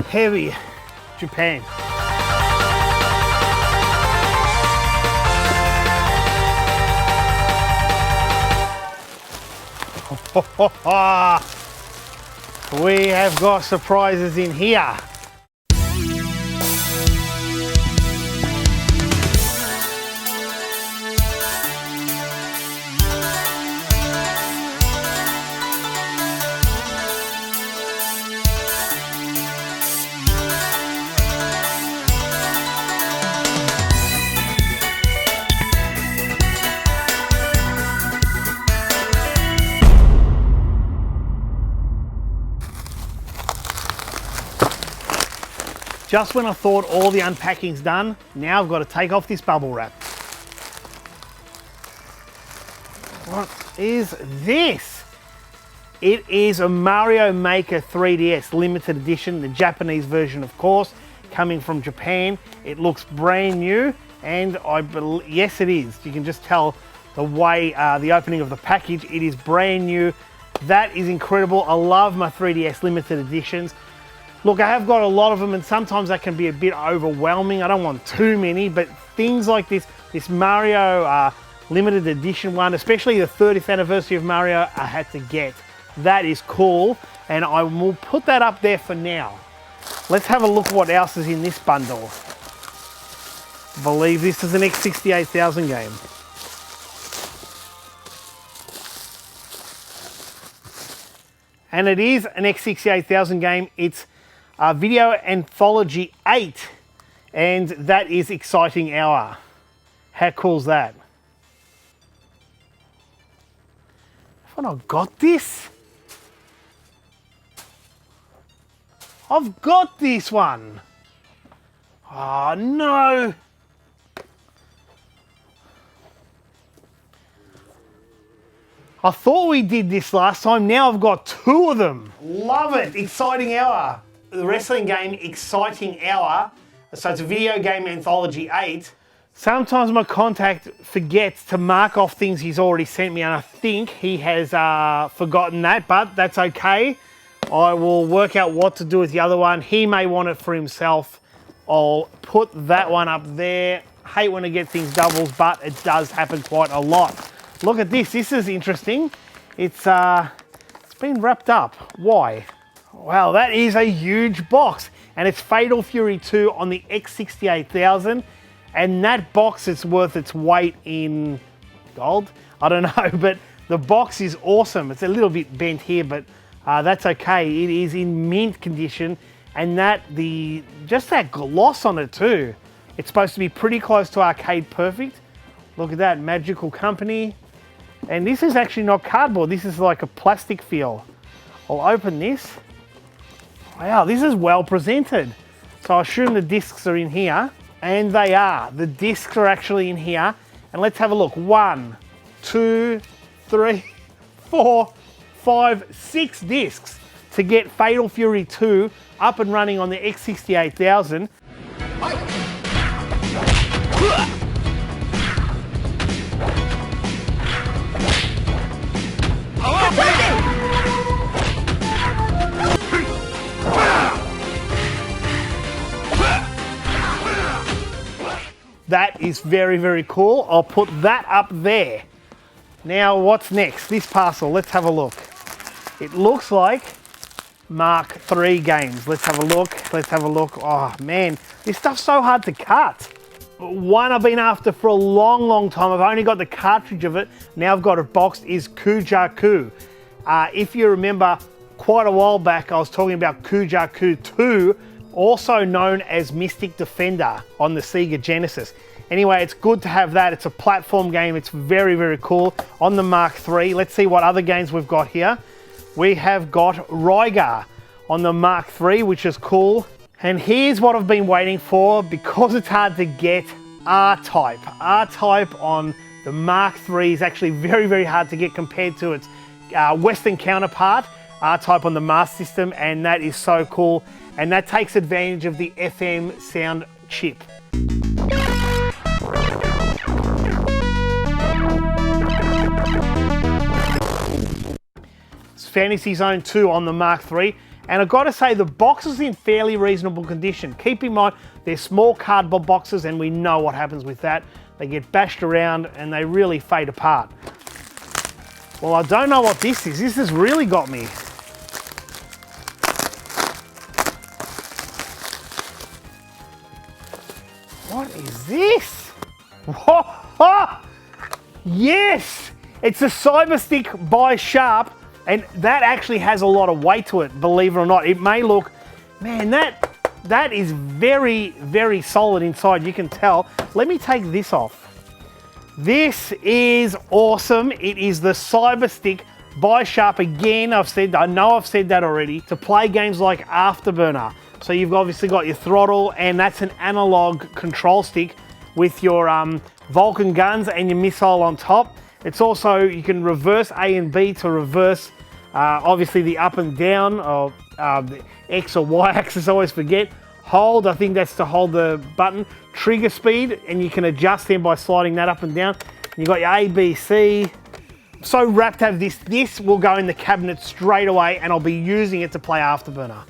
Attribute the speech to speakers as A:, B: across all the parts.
A: heavy Japan. We have got surprises in here. Just when I thought all the unpacking's done, now I've got to take off this bubble wrap. What is this? It is a Mario Maker 3DS limited edition, the Japanese version of course, coming from Japan. It looks brand new, and I believe, yes it is. You can just tell the way, the opening of the package, it is brand new. That is incredible. I love my 3DS limited editions. Look, I have got a lot of them and sometimes that can be a bit overwhelming. I don't want too many, but things like this Mario limited edition one, especially the 30th anniversary of Mario, I had to get. That is cool, and I will put that up there for now. Let's have a look at what else is in this bundle. I believe this is an X68000 game. And it is an X68000 game. It's Video Anthology 8, and that is Exciting Hour. How cool is that? Have I not got this? I've got this one. Oh no. I thought we did this last time. Now I've got two of them. Love it. Exciting Hour. The wrestling game Exciting Hour. So it's a Video Game Anthology 8. Sometimes my contact forgets to mark off things he's already sent me, and I think he has forgotten that, but that's okay. I will work out what to do with the other one. He may want it for himself. I'll put that one up there. Hate when I get things doubles, but it does happen quite a lot. Look at this. This is interesting. It's been wrapped up. Why? Wow, that is a huge box, and it's Fatal Fury 2 on the X68000, and that box is worth its weight in gold. I don't know, but the box is awesome. It's a little bit bent here, but that's okay. It is in mint condition, and just that gloss on it too. It's supposed to be pretty close to Arcade Perfect. Look at that, Magical Company. And this is actually not cardboard. This is like a plastic feel. I'll open this. Wow, this is well presented. So I assume the discs are in here, and they are. The discs are actually in here. And let's have a look. 1, 2, 3, 4, 5, 6 discs to get Fatal Fury 2 up and running on the X68000. That is very, very cool. I'll put that up there. Now, what's next? This parcel, let's have a look. It looks like Mark III games. Let's have a look. Let's have a look. Oh man, this stuff's so hard to cut. One I've been after for a long, long time. I've only got the cartridge of it. Now I've got it boxed, is Kujaku. If you remember, quite a while back, I was talking about Kujaku 2, also known as Mystic Defender on the Sega Genesis. Anyway, it's good to have that. It's a platform game. It's very, very cool on the Mark III. Let's see what other games we've got here. We have got Rygar on the Mark III, which is cool. And here's what I've been waiting for, because it's hard to get, R-Type. R-Type on the Mark III is actually very, very hard to get compared to its Western counterpart, R-Type on the Master System, and that is so cool. And that takes advantage of the FM sound chip. It's Fantasy Zone 2 on the Mark III, And I've got to say the box is in fairly reasonable condition. Keep in mind, they're small cardboard boxes and we know what happens with that. They get bashed around and they really fade apart. Well, I don't know what this is. This has really got me. What is this? Whoa! Yes! It's a Cyberstick by Sharp, and that actually has a lot of weight to it, believe it or not. It may look, man, that is very, very solid inside, you can tell. Let me take this off. This is awesome. It is the Cyberstick by Sharp. Again, I know I've said that already, to play games like Afterburner. So you've obviously got your throttle, and that's an analog control stick with your Vulcan guns and your missile on top. It's also, you can reverse A and B to reverse, obviously the up and down, or the X or Y axis, I always forget. Hold, I think that's to hold the button. Trigger speed, and you can adjust them by sliding that up and down. You got your A, B, C. So wrapped to have this. This will go in the cabinet straight away, and I'll be using it to play Afterburner.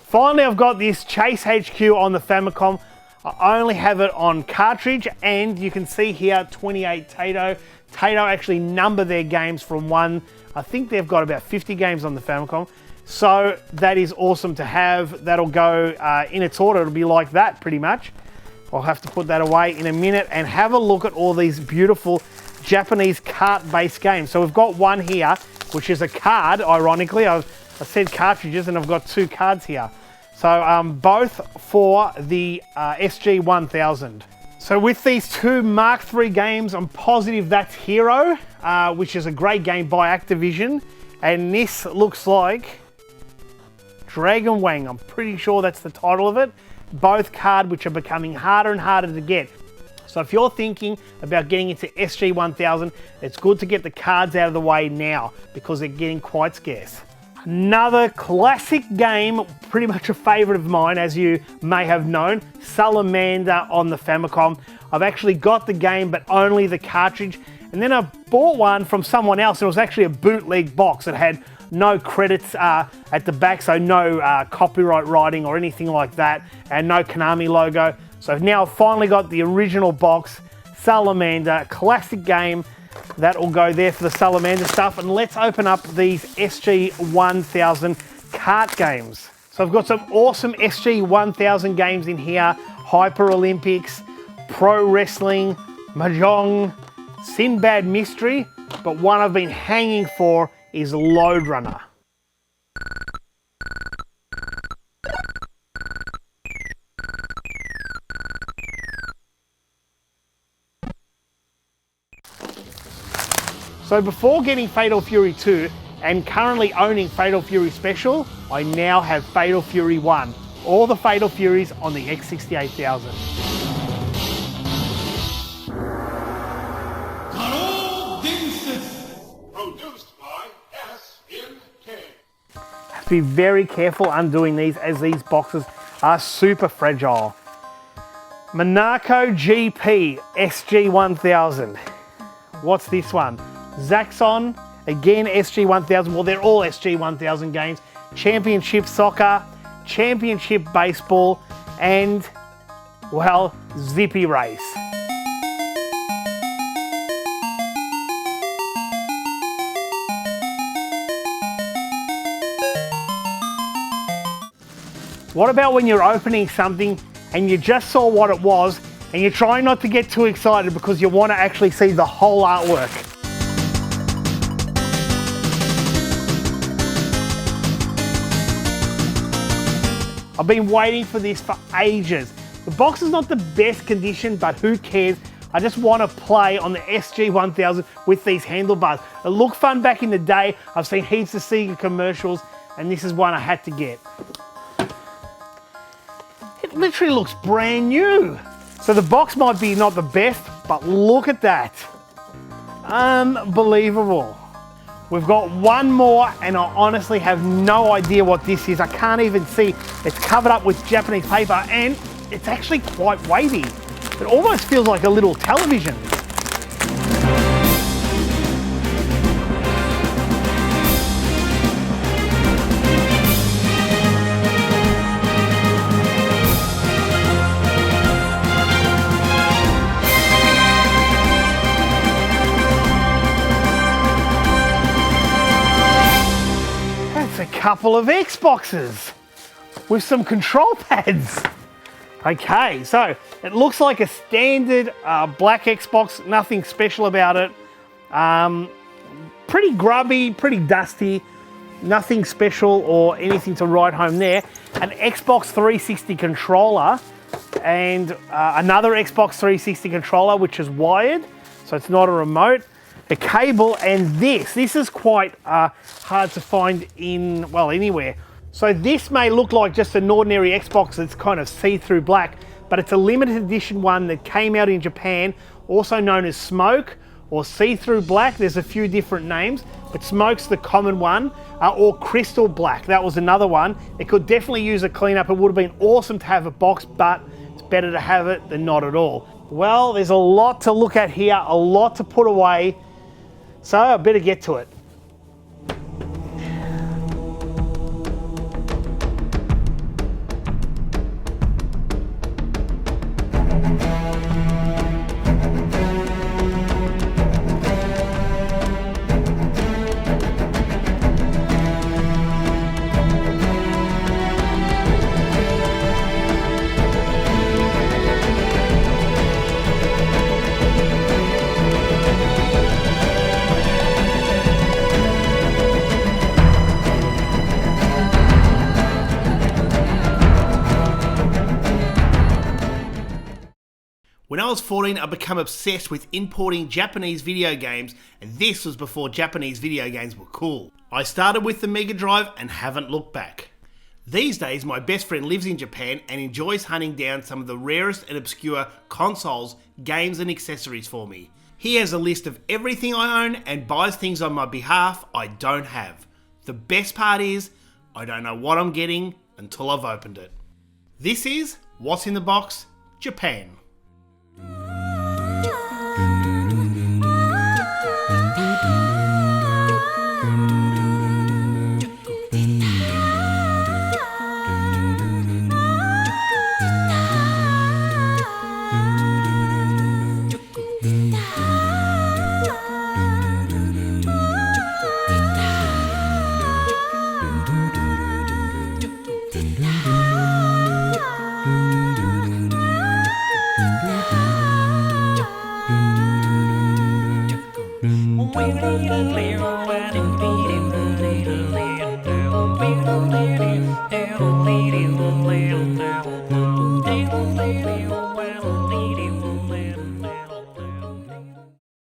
A: Finally, I've got this Chase HQ on the Famicom. I only have it on cartridge, and you can see here 28 Taito. Taito actually number their games from 1. I think they've got about 50 games on the Famicom. So that is awesome to have. That'll go in its order. It'll be like that pretty much. I'll have to put that away in a minute and have a look at all these beautiful Japanese cart-based games. So we've got one here, which is a card, ironically. I said cartridges, and I've got 2 cards here. So both for the SG-1000. So with these 2 Mark III games, I'm positive that's Hero, which is a great game by Activision. And this looks like Dragon Wang. I'm pretty sure that's the title of it. Both cards which are becoming harder and harder to get. So if you're thinking about getting into SG-1000, it's good to get the cards out of the way now because they're getting quite scarce. Another classic game, pretty much a favorite of mine, as you may have known, Salamander on the Famicom. I've actually got the game, but only the cartridge. And then I bought one from someone else, and it was actually a bootleg box. It had no credits at the back, so no copyright writing or anything like that, and no Konami logo. So now I've finally got the original box, Salamander, classic game. That will go there for the Salamander stuff. And let's open up these SG-1000 kart games. So I've got some awesome SG-1000 games in here. Hyper Olympics, Pro Wrestling, Mahjong, Sinbad Mystery, but one I've been hanging for is Lode Runner. So before getting Fatal Fury 2 and currently owning Fatal Fury Special, I now have Fatal Fury 1. All the Fatal Furies on the X68000.
B: Produced by SNK.
A: Have to be very careful undoing these, as these boxes are super fragile. Monaco GP SG-1000. What's this one? Zaxxon, again SG-1000. Well, they're all SG-1000 games. Championship Soccer, Championship Baseball, and, well, Zippy Race. What about when you're opening something and you just saw what it was and you're trying not to get too excited because you want to actually see the whole artwork? I've been waiting for this for ages. The box is not the best condition, but who cares? I just want to play on the SG-1000 with these handlebars. It looked fun back in the day. I've seen heaps of Sega commercials, and this is one I had to get. It literally looks brand new. So the box might be not the best, but look at that. Unbelievable. We've got one more, and I honestly have no idea what this is. I can't even see. It's covered up with Japanese paper, and it's actually quite weighty. It almost feels like a little television. couple of Xboxes with some control pads. Okay, so it looks like a standard black Xbox, nothing special about it. Pretty grubby, pretty dusty, nothing special or anything to write home there. An Xbox 360 controller and another Xbox 360 controller, which is wired, so it's not a remote. A cable, and this is quite hard to find in, well, anywhere. So this may look like just an ordinary Xbox that's kind of see-through black, but it's a limited edition one that came out in Japan, also known as Smoke or see-through black. There's a few different names, but Smoke's the common one, or Crystal Black. That was another one. It could definitely use a cleanup. It would have been awesome to have a box, but it's better to have it than not at all. Well, there's a lot to look at here, a lot to put away, so I better get to it.
C: When I was 14, I became obsessed with importing Japanese video games, and this was before Japanese video games were cool. I started with the Mega Drive and haven't looked back. These days, my best friend lives in Japan and enjoys hunting down some of the rarest and obscure consoles, games and accessories for me. He has a list of everything I own and buys things on my behalf I don't have. The best part is, I don't know what I'm getting until I've opened it. This is What's in the Box, Japan.